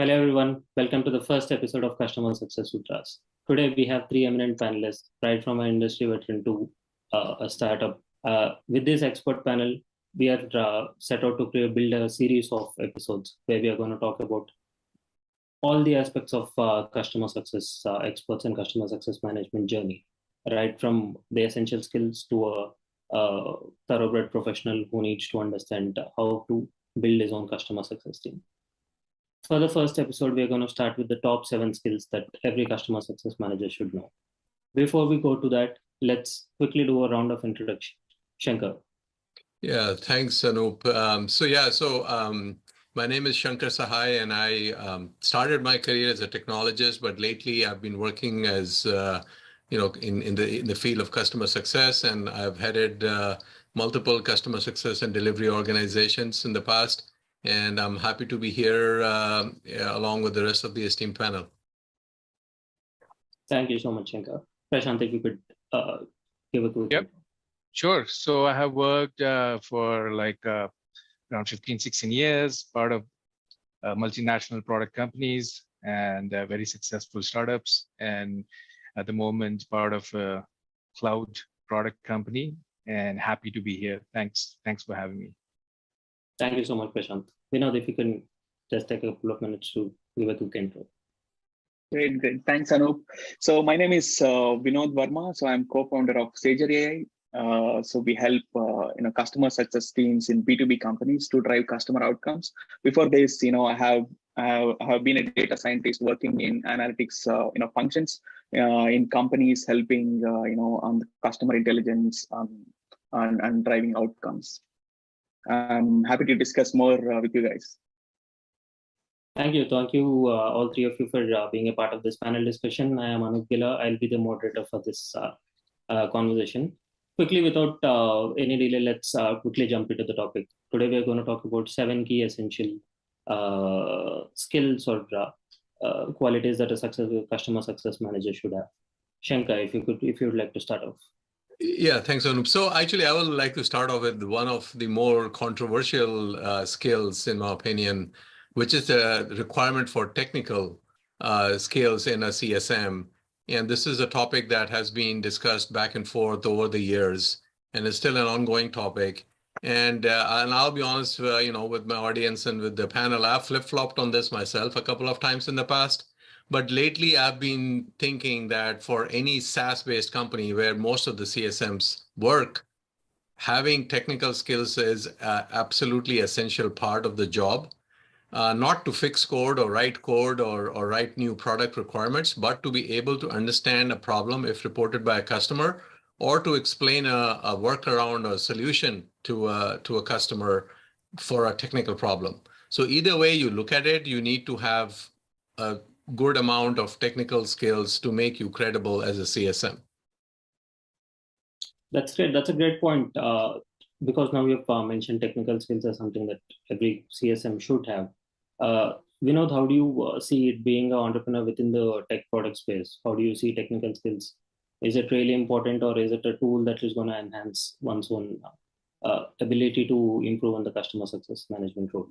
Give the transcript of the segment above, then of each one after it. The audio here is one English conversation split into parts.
Hello everyone, welcome to the first episode of Customer Success Sutras. Today we have three eminent panelists, right from an industry veteran to a startup. With this expert panel, we are set out to build a series of episodes where we are going to talk about all the aspects of customer success experts and customer success management journey, right from the essential skills to a thoroughbred professional who needs to understand how to build his own customer success team. For the first episode, we're going to start with the top 7 skills that every customer success manager should know. Before we go to that, let's quickly do a round of introduction. Shankar. Yeah, thanks, Anup. My name is Shankar Sahai, and I started my career as a technologist, but lately I've been working as in the field of customer success, and I've headed multiple customer success and delivery organizations in the past. And I'm happy to be here along with the rest of the esteemed panel. Thank you so much, Shankar. Prashant, if you could give a quick. Yep, sure. So I have worked for around 15, 16 years, part of multinational product companies and very successful startups. And at the moment, part of a cloud product company, and happy to be here. Thanks for having me. Thank you so much, Prashant. Vinod, if you can just take a couple of minutes to give a quick intro. Great. Thanks, Anup. So my name is Vinod Verma. So I'm co-founder of Sager AI. So we help customer success teams in B2B companies to drive customer outcomes. Before this, I have been a data scientist working in analytics functions in companies, helping on the customer intelligence and driving outcomes. I'm happy to discuss more with you guys. Thank you, all three of you for being a part of this panel discussion. I am Anup Gila. I'll be the moderator for this conversation. Quickly, without any delay, let's quickly jump into the topic. Today, we are going to talk about 7 key essential skills or qualities that a successful customer success manager should have. Shankar, if you would like to start off. Yeah, thanks, Anup. So actually, I would like to start off with one of the more controversial skills, in my opinion, which is the requirement for technical skills in a CSM. And this is a topic that has been discussed back and forth over the years, and is still an ongoing topic. And I'll be honest, with my audience and with the panel, I've flip-flopped on this myself a couple of times in the past. But lately, I've been thinking that for any SaaS-based company where most of the CSMs work, having technical skills is absolutely essential part of the job. Not to fix code or write new product requirements, but to be able to understand a problem if reported by a customer, or to explain a workaround or solution to a customer for a technical problem. So either way you look at it, you need to have a good amount of technical skills to make you credible as a CSM. That's great. That's a great point. Because now you've mentioned technical skills as something that every CSM should have. Vinod, how do you see it being an entrepreneur within the tech product space? How do you see technical skills? Is it really important, or is it a tool that is going to enhance one's own ability to improve on the customer success management role?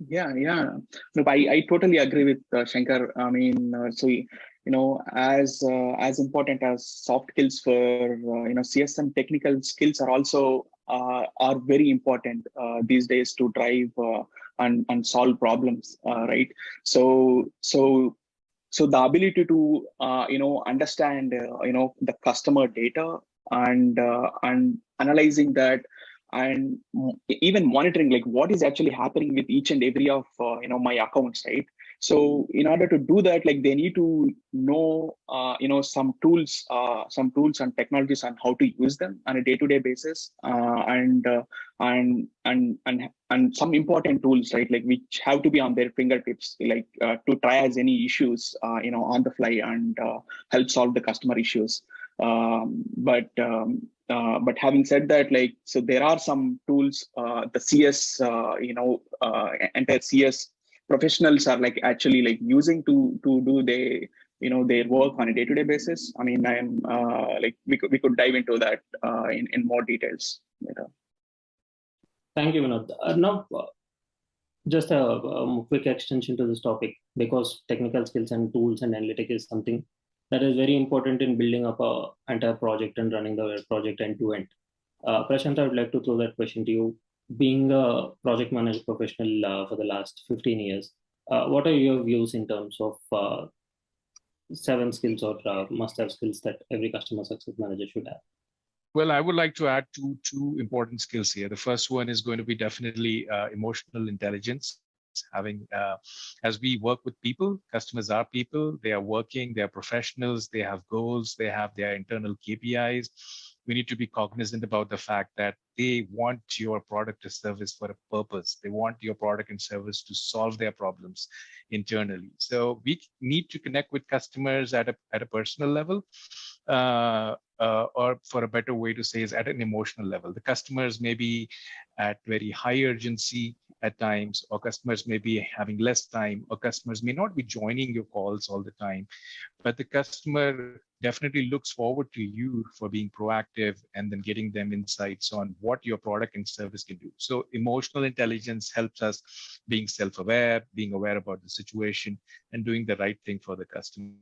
Yeah. Look, I totally agree with Shankar. I mean, as important as soft skills for CSM, technical skills are also are very important these days to drive and solve problems, right? So the ability to understand the customer data and analyzing that, and even monitoring like what is actually happening with each and every of my accounts, right? So in order to do that, like they need to know some tools and technologies and how to use them on a day-to-day basis, and some important tools, right, like which have to be on their fingertips, like to triage any issues on the fly and help solve the customer issues. But having said that, like, so there are some tools, the CS, entire CS professionals are like actually like using to do their work on a day-to-day basis. I mean, I'm like we could dive into that in more details later. Thank you, Vinod. Now, Just a quick extension to this topic, because technical skills and tools and analytics is something that is very important in building up a entire project and running the project end to end. Prashant, I would like to throw that question to you. Being a project manager professional for the last 15 years, what are your views in terms of 7 skills or must-have skills that every customer success manager should have? Well, I would like to add two important skills here. The first one is going to be definitely emotional intelligence. As we work with people, customers are people. They are working. They are professionals. They have goals. They have their internal KPIs. We need to be cognizant about the fact that they want your product or service for a purpose. They want your product and service to solve their problems internally. So we need to connect with customers at a personal level. Or for a better way to say is at an emotional level. The customers may be at very high urgency at times, or customers may be having less time, or customers may not be joining your calls all the time. But the customer definitely looks forward to you for being proactive and then getting them insights on what your product and service can do. So emotional intelligence helps us being self-aware, being aware about the situation, and doing the right thing for the customer.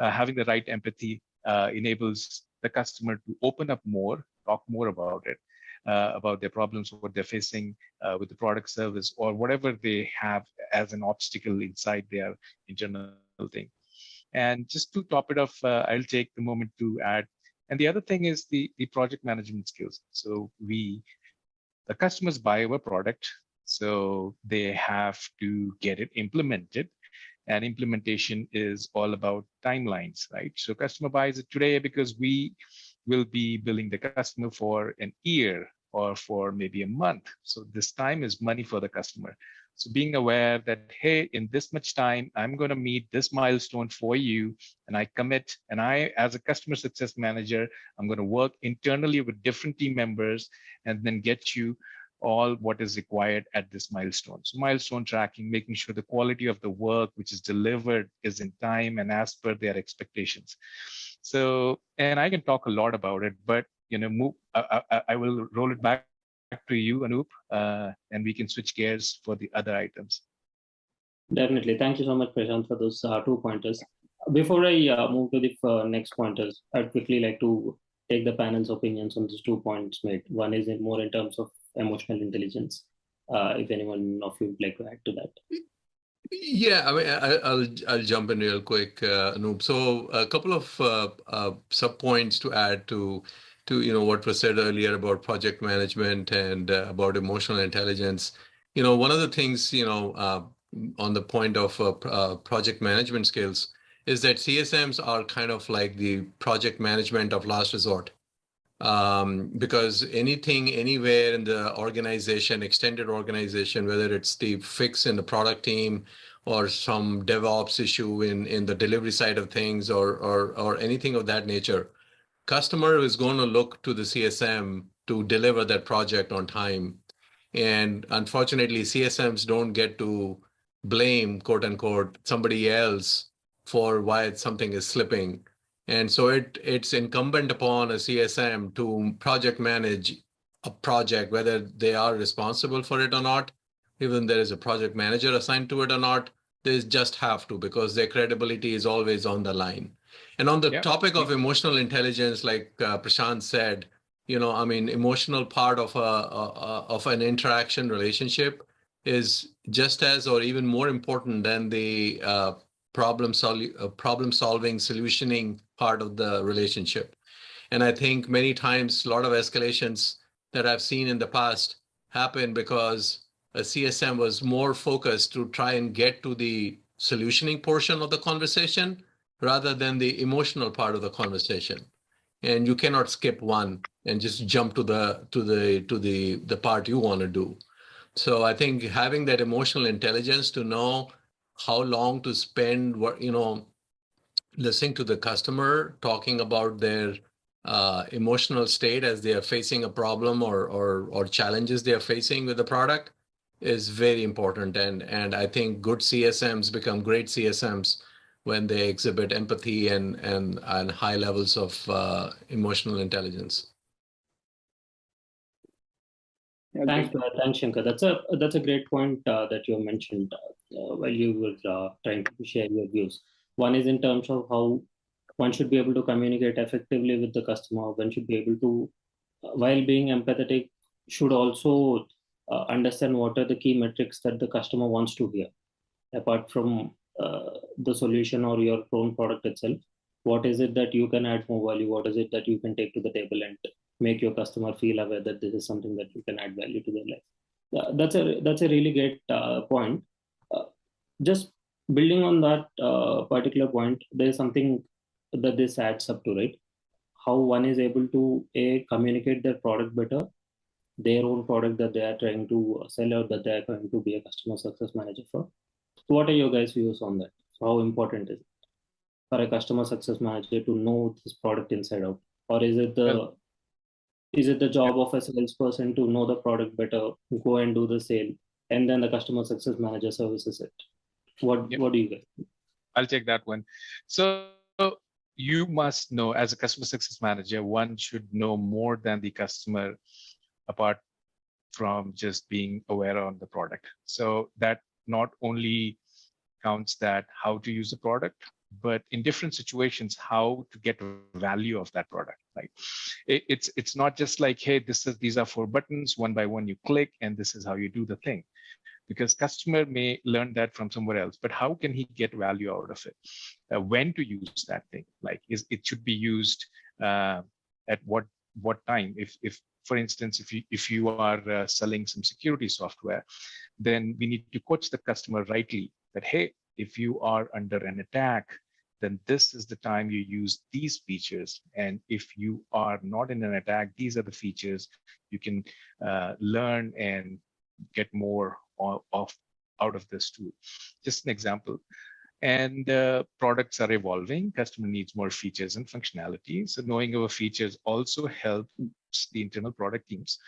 Having the right empathy enables the customer to open up more, talk more about it, about their problems, what they're facing with the product service, or whatever they have as an obstacle inside their internal thing. And just to top it off, I'll take the moment to add. And the other thing is the project management skills. So the customers buy our product, so they have to get it implemented. And implementation is all about timelines, right? So customer buys it today because we will be billing the customer for an year or for maybe a month. So this time is money for the customer. So being aware that, hey, in this much time, I'm going to meet this milestone for you, and I commit, and I, as a customer success manager, I'm going to work internally with different team members and then get you all what is required at this milestone. So milestone tracking, making sure the quality of the work which is delivered is in time and as per their expectations. So, and I can talk a lot about it, but I will roll it back to you, Anup, and we can switch gears for the other items. Definitely. Thank you so much, Prashant, for those 2 pointers. Before I move to the next pointers, I'd quickly like to take the panel's opinions on these 2 points made. One is more in terms of emotional intelligence. If anyone of you would like to add to that. Yeah, I mean, I'll jump in real quick, Anup. So a couple of sub points to add to what was said earlier about project management and about emotional intelligence. One of the things on the point of project management skills is that CSMs are kind of like the project management of last resort. Because anything, anywhere in the organization, extended organization, whether it's the fix in the product team or some DevOps issue in the delivery side of things or anything of that nature, customer is going to look to the CSM to deliver that project on time. And unfortunately, CSMs don't get to blame, quote unquote, somebody else for why something is slipping. And so it's incumbent upon a CSM to project manage a project, whether they are responsible for it or not, even there is a project manager assigned to it or not, they just have to, because their credibility is always on the line. And on the topic of emotional intelligence, like Prashant said, I mean, emotional part of an interaction relationship is just as or even more important than the problem solving, solutioning part of the relationship. And I think many times a lot of escalations that I've seen in the past happen because a CSM was more focused to try and get to the solutioning portion of the conversation rather than the emotional part of the conversation. And you cannot skip one and just jump to the part you want to do. So I think having that emotional intelligence to know how long to spend, listening to the customer, talking about their emotional state as they are facing a problem or challenges they are facing with the product is very important. And I think good CSMs become great CSMs when they exhibit empathy and high levels of emotional intelligence. Yeah, Thanks, great. thanks, Shankar. That's a great point that you mentioned while you were trying to share your views. One is in terms of how one should be able to communicate effectively with the customer. One should be able to, while being empathetic, should also understand what are the key metrics that the customer wants to hear, apart from the solution or your own product itself. What is it that you can add more value? What is it that you can take to the table and make your customer feel aware that this is something that you can add value to their life? That's a really great point. Uh, just building on that particular point, there's something that this adds up to, right? How one is able to communicate their product better, their own product that they are trying to sell or that they are going to be a customer success manager for. So what are your guys' views on that? So how important is it for a customer success manager to know this product inside out, or Well, is it the yeah, job of a salesperson to know the product better, go and do the sale, and then the customer success manager services it? yeah, What do you guys? I'll take that one. So you must know, as a customer success manager, one should know more than the customer, apart from just being aware on the product. So that not only counts that how to use the product, but in different situations, how to get value of that product. Like it's not just like, hey, these are 4 buttons, one by one you click, and this is how you do the thing. Because customer may learn that from somewhere else, but how can he get value out of it? When to use that thing? Like, it should be used at what time? If for instance, if you are selling some security software, then we need to coach the customer rightly that, hey, if you are under an attack, then this is the time you use these features. And if you are not in an attack, these are the features you can learn and get more out of this tool. Just an example. And products are evolving. Customer needs more features and functionality. So knowing our features also helps the internal product teams.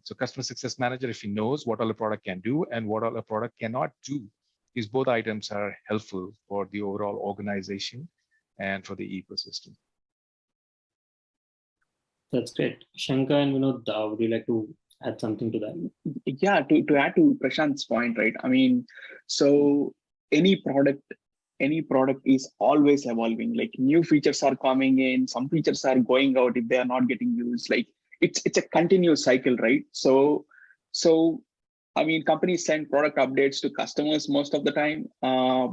So customer success manager, if he knows what all a product can do and what all a product cannot do, these both items are helpful for the overall organization and for the ecosystem. That's great. Shankar and Vinod, would you like to add something to that? Yeah, to add to Prashant's point, right? I mean, so any product is always evolving. Like, new features are coming in, some features are going out if they are not getting used. Like, it's a continuous cycle, right? So I mean, companies send product updates to customers most of the time,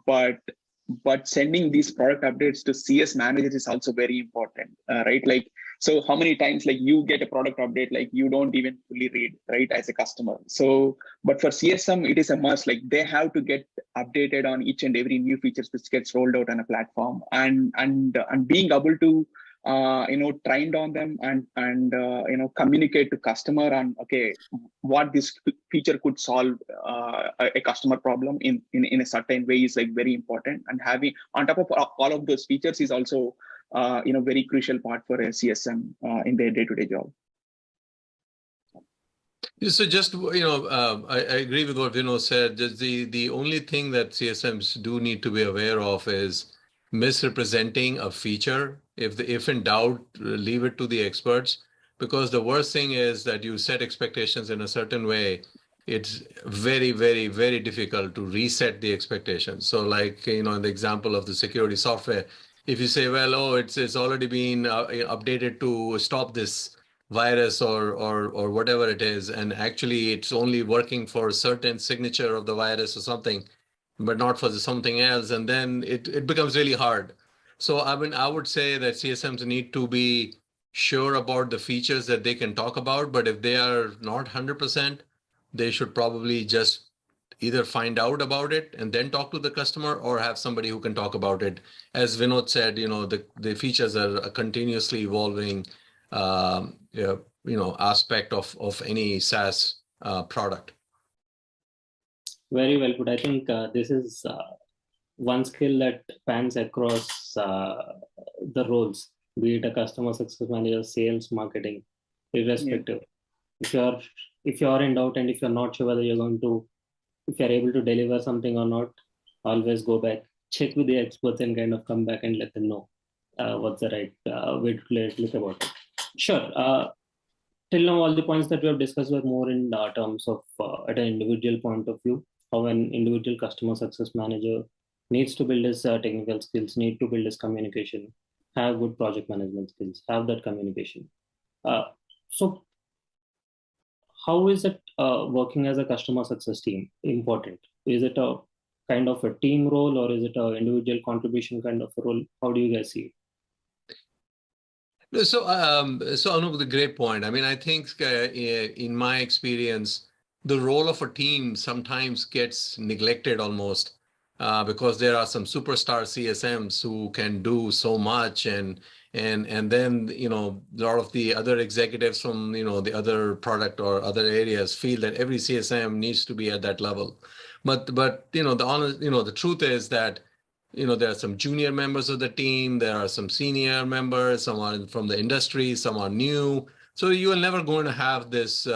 but sending these product updates to CS managers is also very important, right? Like, so how many times, like, you get a product update, like, you don't even fully read, right, as a customer. So, but for CSM, it is a must. Like, they have to get updated on each and every new features which gets rolled out on a platform, and being able to trained on them and communicate to customer on, okay, what this feature could solve a customer problem in a certain way is like very important. And having on top of all of those features is also very crucial part for a CSM in their day-to-day job. So just, I agree with what Vinod said. Just the only thing that CSMs do need to be aware of is misrepresenting a feature. If in doubt, leave it to the experts, because the worst thing is that you set expectations in a certain way. It's very, very, very difficult to reset the expectations. So like, in the example of the security software, if you say, well, oh, it's already been updated to stop this virus or whatever it is, and actually it's only working for a certain signature of the virus or something, but not for something else, and then it becomes really hard. So I mean, I would say that CSMs need to be sure about the features that they can talk about, but if they are not 100%, they should probably just either find out about it and then talk to the customer, or have somebody who can talk about it. As Vinod said, the features are a continuously evolving aspect of any SaaS product. Very well put. I think this is one skill that spans across the roles, be it a customer success manager, sales, marketing, irrespective. Yeah. If you're in doubt and if you're not sure whether if you're able to deliver something or not, always go back, check with the experts, and kind of come back and let them know what's the right way to look about it. Sure. till now, all the points that we have discussed were more in terms of at an individual point of view, how an individual customer success manager needs to build his technical skills, need to build his communication, have good project management skills, have that communication. So how is it working as a customer success team important? Is it a kind of a team role, or is it an individual contribution kind of a role? How do you guys see it? So Anup, the great point. I mean, I think in my experience, the role of a team sometimes gets neglected almost because there are some superstar CSMs who can do so much, and then a lot of the other executives from the other product or other areas feel that every CSM needs to be at that level. But the truth is that there are some junior members of the team, there are some senior members, some are from the industry, some are new. So you are never going to have this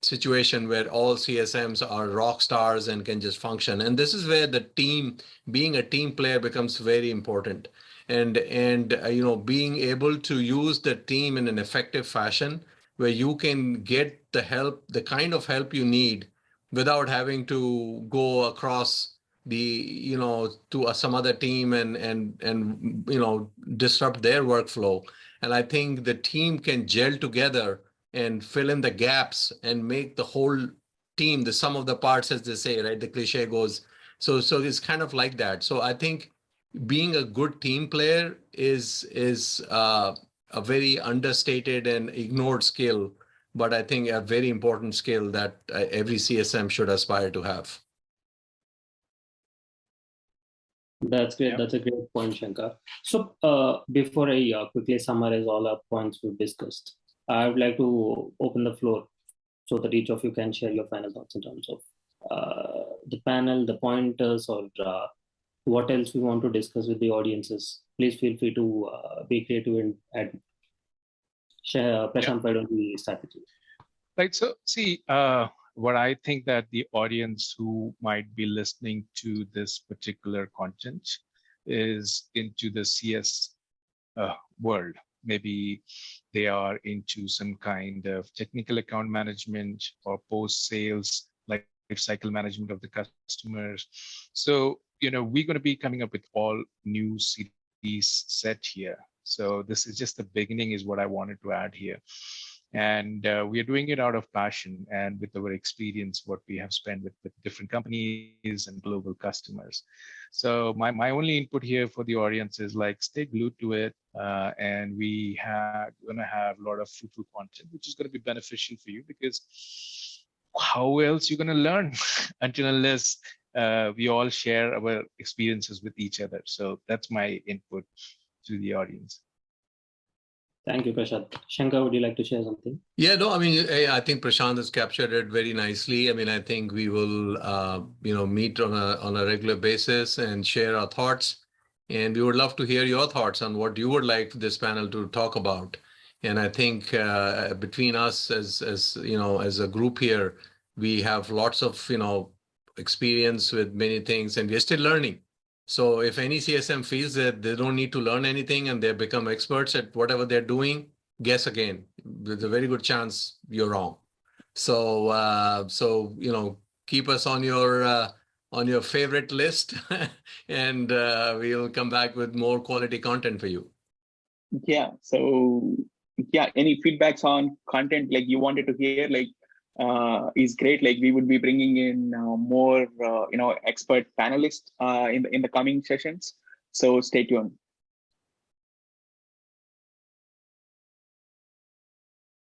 situation where all CSMs are rock stars and can just function. And this is where the team, being a team player, becomes very important. And being able to use the team in an effective fashion where you can get the help, the kind of help you need without having to go across to some other team and disrupt their workflow. And I think the team can gel together and fill in the gaps and make the whole team the sum of the parts, as they say, right? The cliche goes. So it's kind of like that. So I think being a good team player is a very understated and ignored skill, but I think a very important skill that every CSM should aspire to have. That's great. Yeah. That's a great point, Shankar. So before I quickly summarize all our points we've discussed, I would like to open the floor so that each of you can share your final thoughts in terms of the panel, the pointers, or what else we want to discuss with the audiences. Please feel free to be creative and add. Share, Prashant, why don't we start with you? Right. So see, what I think that the audience who might be listening to this particular content is into the CS world. Maybe they are into some kind of technical account management or post-sales life cycle management of the customers. So, we're going to be coming up with all new series set here. So this is just the beginning is what I wanted to add here. And we are doing it out of passion and with our experience, what we have spent with different companies and global customers. So my only input here for the audience is like, stay glued to it. And we are going to have a lot of fruitful content, which is going to be beneficial for you, because how else you're going to learn until unless we all share our experiences with each other. So that's my input to the audience. Thank you, Prashant. Shankar, would you like to share something? Yeah, no, I mean, I think Prashant has captured it very nicely. I mean, I think we will, meet on a regular basis and share our thoughts. And we would love to hear your thoughts on what you would like this panel to talk about. And I think between us as a group here, we have lots of, experience with many things, and we're still learning. So if any CSM feels that they don't need to learn anything and they become experts at whatever they're doing, guess again. There's a very good chance you're wrong. So keep us on your favorite list, and we'll come back with more quality content for you. Yeah. So yeah, any feedbacks on content like you wanted to hear, like is great. Like we would be bringing in more expert panelists in the coming sessions. So stay tuned.